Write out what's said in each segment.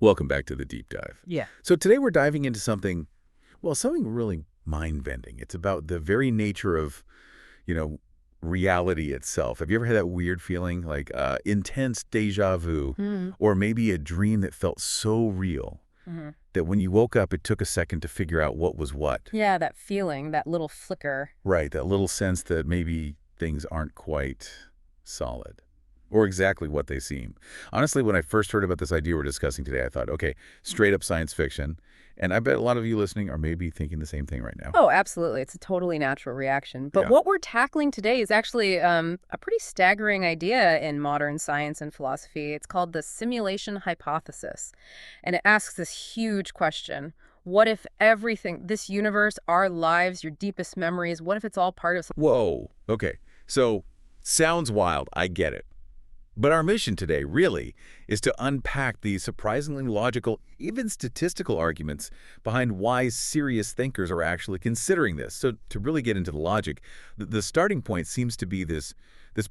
Welcome back to the deep dive. Yeah. So today we're diving into something, well, something really mind-bending. It's about the very nature of, you know, reality itself. Have you ever had that weird feeling, like intense déjà vu, Mm-hmm. or maybe a dream that felt so real that when you woke up, it took a second to figure out what was what? Yeah, that feeling, that little flicker. Right, that little sense that maybe things aren't quite solid or exactly what they seem. Honestly, when I first heard about this idea we're discussing today, I thought, okay, straight up science fiction. And I bet a lot of you listening are maybe thinking the same thing right now. Oh, absolutely. It's a totally natural reaction. But Yeah. what we're tackling today is actually a pretty staggering idea in modern science and philosophy. It's called the simulation hypothesis. And it asks this huge question. What if everything, this universe, our lives, your deepest memories, what if it's all part of something? Whoa. Okay. So, sounds wild. I get it. But our mission today, really, is to unpack the surprisingly logical, even statistical arguments behind why serious thinkers are actually considering this. So to really get into the logic, the starting point seems to be this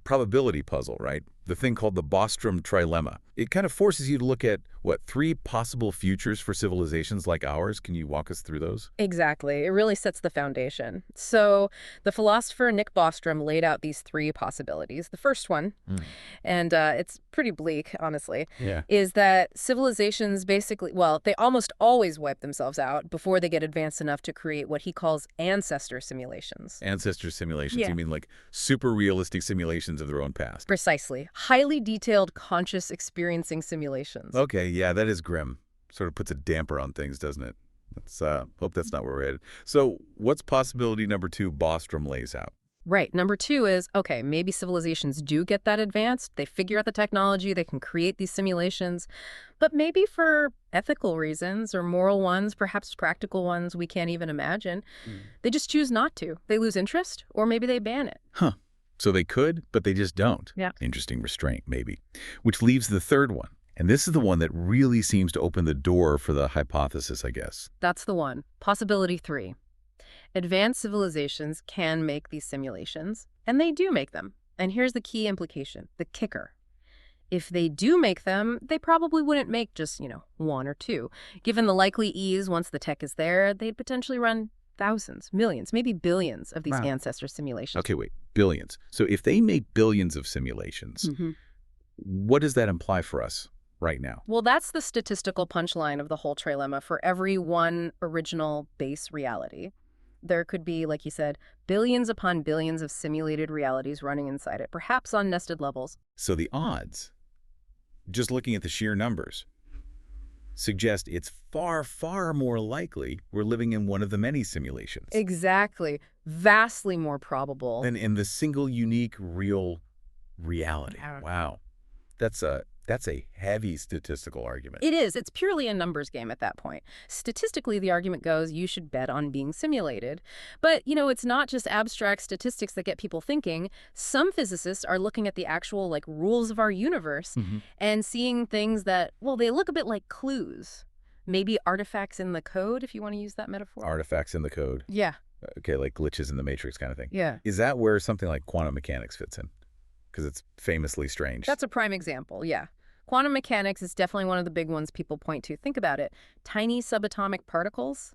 probability puzzle, right? The thing called the Bostrom trilemma. It kind of forces you to look at, what, 3 possible futures for civilizations like ours? Can you walk us through those? Exactly. It really sets the foundation. So the philosopher Nick Bostrom laid out these 3 possibilities. The first one, and it's pretty bleak, honestly, Yeah. is that civilizations basically, well, they almost always wipe themselves out before they get advanced enough to create what he calls ancestor simulations. Ancestor simulations, Yeah. you mean like super realistic simulations of their own past? Precisely. Highly detailed conscious experiencing simulations. Okay, yeah, that is grim. Sort of puts a damper on things, doesn't it? Let's hope that's not where we're headed. So what's possibility number 2 Bostrom lays out? Right. Number 2 is, okay, maybe civilizations do get that advanced. They figure out the technology. They can create these simulations. But maybe for ethical reasons or moral ones, perhaps practical ones we can't even imagine, they just choose not to. They lose interest, or maybe they ban it. Huh. So they could, but they just don't. Yeah. Interesting restraint, maybe. Which leaves the third one. And this is the one that really seems to open the door for the hypothesis, I guess. That's the one. Possibility 3. Advanced civilizations can make these simulations, and they do make them. And here's the key implication, the kicker. If they do make them, they probably wouldn't make just, 1 or 2. Given the likely ease once the tech is there, they'd potentially run thousands, millions, maybe billions of these Wow. ancestor simulations. Okay, wait. Billions. So if they make billions of simulations, what does that imply for us right now? Well, that's the statistical punchline of the whole trilemma. For every one original base reality, there could be, like you said, billions upon billions of simulated realities running inside it, perhaps on nested levels. So the odds, just looking at the sheer numbers, suggest it's far, far more likely we're living in one of the many simulations Exactly. Vastly more probable. than in the single, unique, real reality. Yeah. Wow. That's a heavy statistical argument. It is. It's purely a numbers game at that point. Statistically, the argument goes you should bet on being simulated. But, it's not just abstract statistics that get people thinking. Some physicists are looking at the actual, rules of our universe and seeing things that, well, they look a bit like clues. Maybe artifacts in the code, if you want to use that metaphor. Artifacts in the code. Yeah. Okay, like glitches in the Matrix kind of thing. Yeah. Is that where something like quantum mechanics fits in? Because it's famously strange. That's a prime example, yeah. Quantum mechanics is definitely one of the big ones people point to. Think about it. Tiny subatomic particles,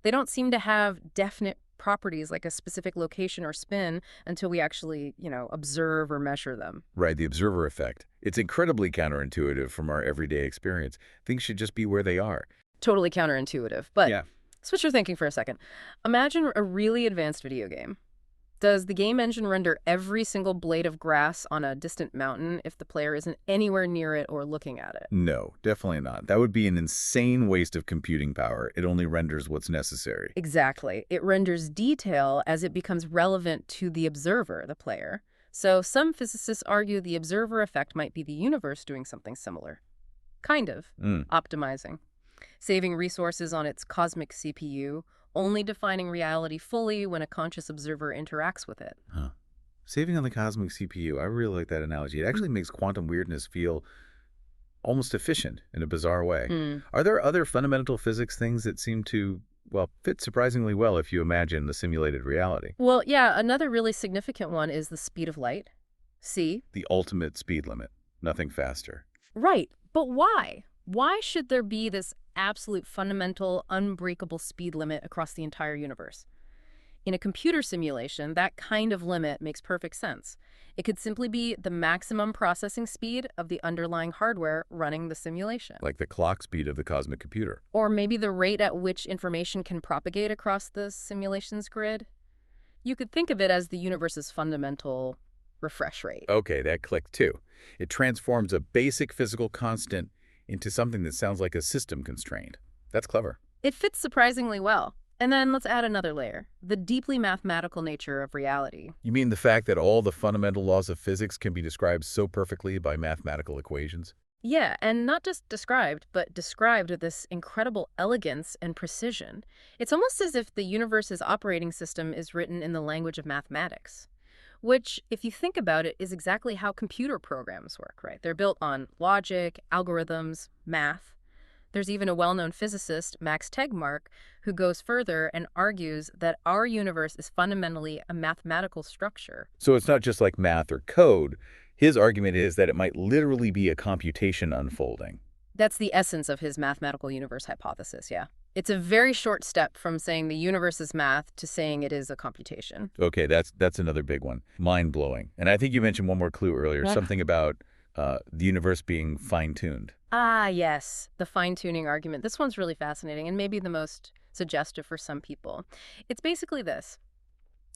they don't seem to have definite properties like a specific location or spin until we actually, observe or measure them. Right, the observer effect. It's incredibly counterintuitive from our everyday experience. Things should just be where they are. Totally counterintuitive. But Yeah. switch your thinking for a second. Imagine a really advanced video game. Does the game engine render every single blade of grass on a distant mountain if the player isn't anywhere near it or looking at it? No, definitely not. That would be an insane waste of computing power. It only renders what's necessary. Exactly. It renders detail as it becomes relevant to the observer, the player. So some physicists argue the observer effect might be the universe doing something similar. Kind of. Optimizing. Saving resources on its cosmic CPU, only defining reality fully when a conscious observer interacts with it. Huh. Saving on the cosmic CPU, I really like that analogy. It actually makes quantum weirdness feel almost efficient in a bizarre way. Are there other fundamental physics things that seem to, well, fit surprisingly well if you imagine the simulated reality? Well, yeah, another really significant one is the speed of light. See? The ultimate speed limit. Nothing faster. Right. But why? Why should there be this absolute fundamental, unbreakable speed limit across the entire universe? In a computer simulation, that kind of limit makes perfect sense. It could simply be the maximum processing speed of the underlying hardware running the simulation. Like the clock speed of the cosmic computer. Or maybe the rate at which information can propagate across the simulation's grid. You could think of it as the universe's fundamental refresh rate. Okay, that clicked too. It transforms a basic physical constant into something that sounds like a system constraint. That's clever. It fits surprisingly well. And then let's add another layer, the deeply mathematical nature of reality. You mean the fact that all the fundamental laws of physics can be described so perfectly by mathematical equations? Yeah, and not just described, but described with this incredible elegance and precision. It's almost as if the universe's operating system is written in the language of mathematics, which, if you think about it, is exactly how computer programs work, right? They're built on logic, algorithms, math. There's even a well-known physicist, Max Tegmark, who goes further and argues that our universe is fundamentally a mathematical structure. So it's not just like math or code. His argument is that it might literally be a computation unfolding. That's the essence of his mathematical universe hypothesis, yeah. It's a very short step from saying the universe is math to saying it is a computation. Okay, that's another big one. Mind-blowing. And I think you mentioned one more clue earlier, Yeah. something about the universe being fine-tuned. Ah, yes, the fine-tuning argument. This one's really fascinating and maybe the most suggestive for some people. It's basically this.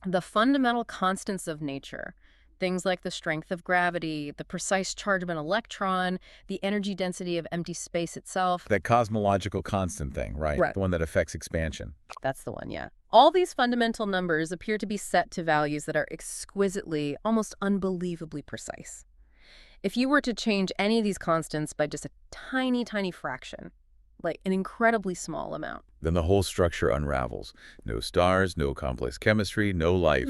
The fundamental constants of nature, things like the strength of gravity, the precise charge of an electron, the energy density of empty space itself. That cosmological constant thing, right? Right. The one that affects expansion. That's the one, yeah. All these fundamental numbers appear to be set to values that are exquisitely, almost unbelievably precise. If you were to change any of these constants by just a tiny, tiny fraction, like an incredibly small amount. Then the whole structure unravels. No stars, no complex chemistry, no life.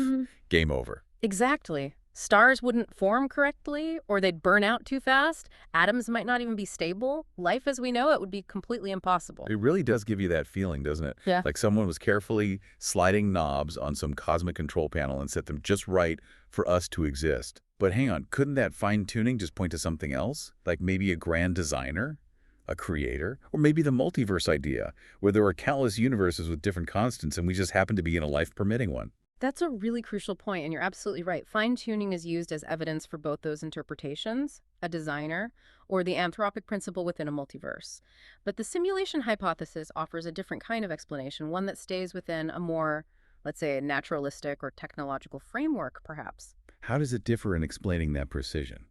Game over. Exactly. Stars wouldn't form correctly, or they'd burn out too fast. Atoms might not even be stable. Life as we know it would be completely impossible. It really does give you that feeling, doesn't it? Yeah. Like someone was carefully sliding knobs on some cosmic control panel and set them just right for us to exist. But hang on, couldn't that fine-tuning just point to something else? Like maybe a grand designer? A creator? Or maybe the multiverse idea, where there are countless universes with different constants and we just happen to be in a life-permitting one. That's a really crucial point, and you're absolutely right. Fine-tuning is used as evidence for both those interpretations, a designer, or the anthropic principle within a multiverse. But the simulation hypothesis offers a different kind of explanation, one that stays within a more, let's say, naturalistic or technological framework, perhaps. How does it differ in explaining that precision?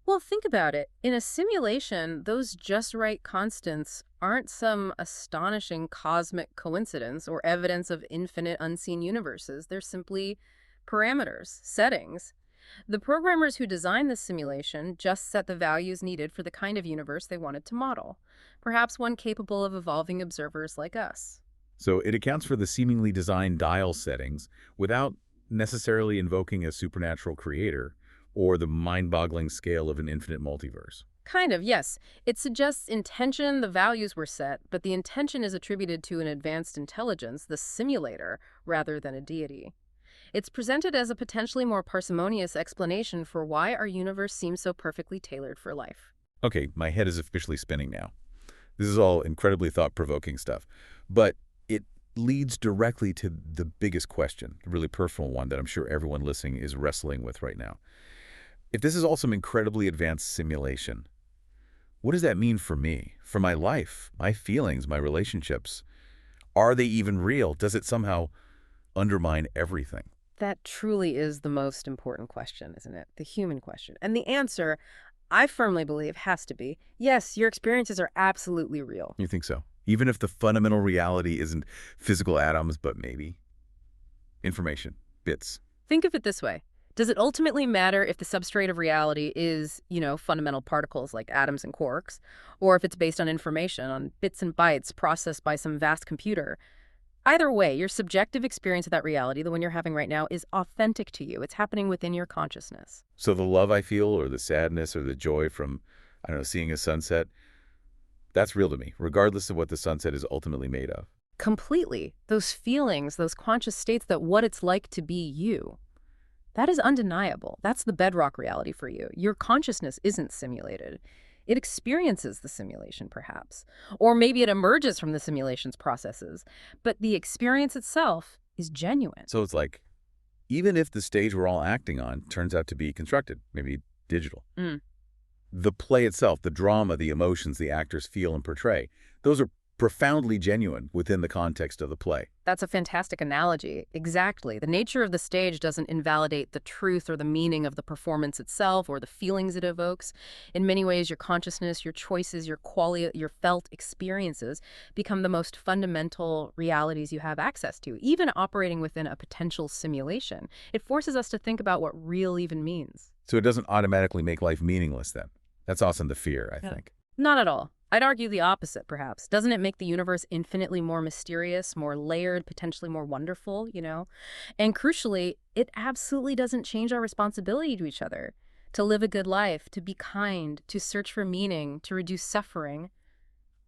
Well, think about it. In a simulation, those just right constants aren't some astonishing cosmic coincidence or evidence of infinite unseen universes. They're simply parameters, settings. The programmers who designed this simulation just set the values needed for the kind of universe they wanted to model, perhaps one capable of evolving observers like us. So it accounts for the seemingly designed dial settings without necessarily invoking a supernatural creator or the mind-boggling scale of an infinite multiverse. Kind of, yes. It suggests intention, the values were set, but the intention is attributed to an advanced intelligence, the simulator, rather than a deity. It's presented as a potentially more parsimonious explanation for why our universe seems so perfectly tailored for life. Okay, my head is officially spinning now. This is all incredibly thought-provoking stuff, but it leads directly to the biggest question, the really personal one that I'm sure everyone listening is wrestling with right now. If this is all some incredibly advanced simulation, what does that mean for me, for my life, my feelings, my relationships? Are they even real? Does it somehow undermine everything? That truly is the most important question, isn't it? The human question. And the answer, I firmly believe, has to be, yes, your experiences are absolutely real. You think so? Even if the fundamental reality isn't physical atoms, but maybe information, bits. Think of it this way. Does it ultimately matter if the substrate of reality is, fundamental particles like atoms and quarks, or if it's based on information, on bits and bytes processed by some vast computer? Either way, your subjective experience of that reality, the one you're having right now, is authentic to you. It's happening within your consciousness. So the love I feel or the sadness or the joy from, seeing a sunset, that's real to me, regardless of what the sunset is ultimately made of. Completely. Those feelings, those conscious states that what it's like to be you. That is undeniable. That's the bedrock reality for you. Your consciousness isn't simulated. It experiences the simulation, perhaps. Or maybe it emerges from the simulation's processes. But the experience itself is genuine. So it's like, even if the stage we're all acting on turns out to be constructed, maybe digital, Mm. the play itself, the drama, the emotions the actors feel and portray, those are profoundly genuine within the context of the play. That's a fantastic analogy. Exactly. The nature of the stage doesn't invalidate the truth or the meaning of the performance itself or the feelings it evokes. In many ways, your consciousness, your choices, your quality, your felt experiences become the most fundamental realities you have access to, even operating within a potential simulation. It forces us to think about what real even means. So it doesn't automatically make life meaningless then. That's often the fear, I think. Not at all. I'd argue the opposite, perhaps. Doesn't it make the universe infinitely more mysterious, more layered, potentially more wonderful, you know? And crucially, it absolutely doesn't change our responsibility to each other. To live a good life, to be kind, to search for meaning, to reduce suffering.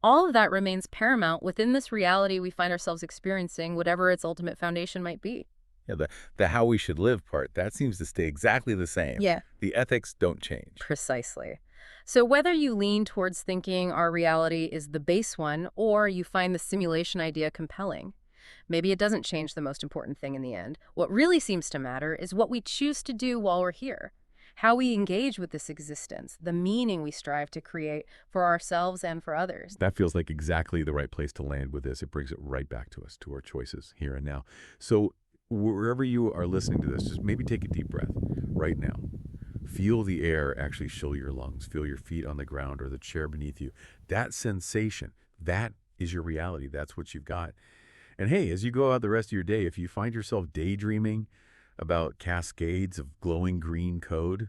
All of that remains paramount within this reality we find ourselves experiencing, whatever its ultimate foundation might be. Yeah, the how we should live part, that seems to stay exactly the same. Yeah. The ethics don't change. Precisely. So whether you lean towards thinking our reality is the base one or you find the simulation idea compelling, maybe it doesn't change the most important thing in the end. What really seems to matter is what we choose to do while we're here, how we engage with this existence, the meaning we strive to create for ourselves and for others. That feels like exactly the right place to land with this. It brings it right back to us, to our choices here and now. So wherever you are listening to this, just maybe take a deep breath right now. Feel the air actually chill your lungs. Feel your feet on the ground or the chair beneath you. That sensation, that is your reality. That's what you've got. And hey, as you go out the rest of your day, if you find yourself daydreaming about cascades of glowing green code,